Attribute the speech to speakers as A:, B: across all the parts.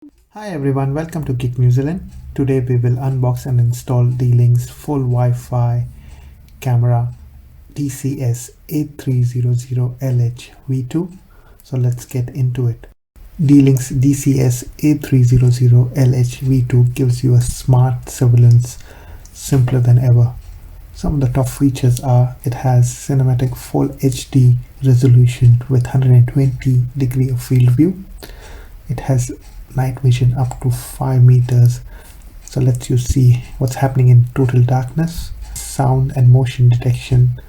A: Hi everyone, welcome to Geek New Zealand. Today we will unbox and install D-Link's full Wi-Fi camera DCS-8300LHV2. So let's get into it. D-Link's DCS-8300LHV2 gives you a smart surveillance simpler than ever. Some of the top features are it has cinematic full HD resolution with 120 degree of field view. It has night vision up to 5 meters, so lets you see what's happening in total darkness. Sound and motion detection,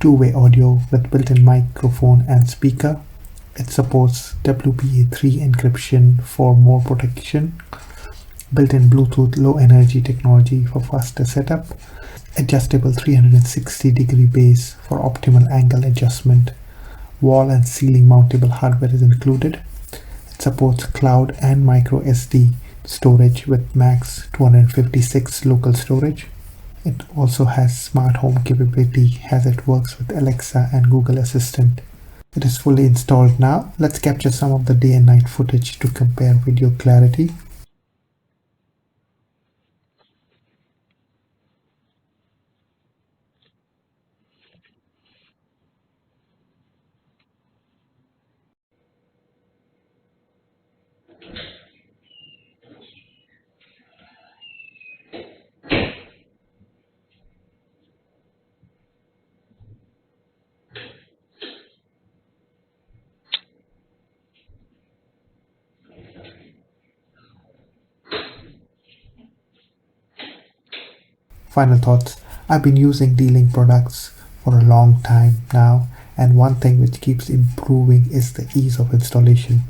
A: two-way audio with built-in microphone and speaker. It supports WPA3 encryption for more protection. Built-in Bluetooth low energy technology for faster setup. Adjustable 360 degree base for optimal angle adjustment. Wall and ceiling mountable hardware is included. Supports cloud and microSD storage with max 256 local storage. It also has smart home capability as it works with Alexa and Google Assistant. It is fully installed now. Let's capture some of the day and night footage to compare video clarity. Final thoughts. I've been using D-Link products for a long time now, and one thing which keeps improving is the ease of installation.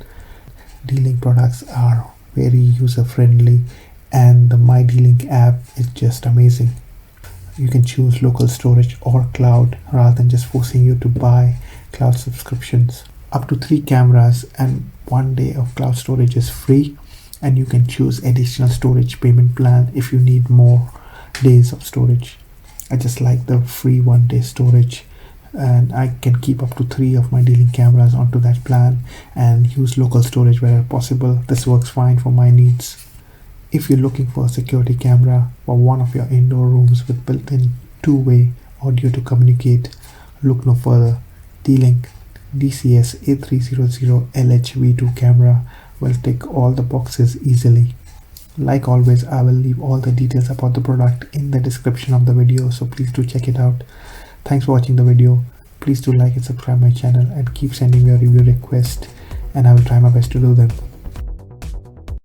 A: D-Link products are very user friendly and the My D-Link app is just amazing. You can choose local storage or cloud rather than just forcing you to buy cloud subscriptions. Up to 3 cameras and 1 day of cloud storage is free, and you can choose additional storage payment plan if you need more days of storage. I just like the free 1 day storage, and I can keep up to 3 of my D-Link cameras onto that plan and use local storage wherever possible. This works fine for my needs. If you're looking for a security camera for one of your indoor rooms with built-in two-way audio to communicate, look no further. D-Link DCS-8300LHV2 camera will tick all the boxes easily. Like always, I will leave all the details about the product in the description of the video, so please do check it out. Thanks for watching the video. Please do like and subscribe my channel and keep sending your review requests, and I will try my best to do them.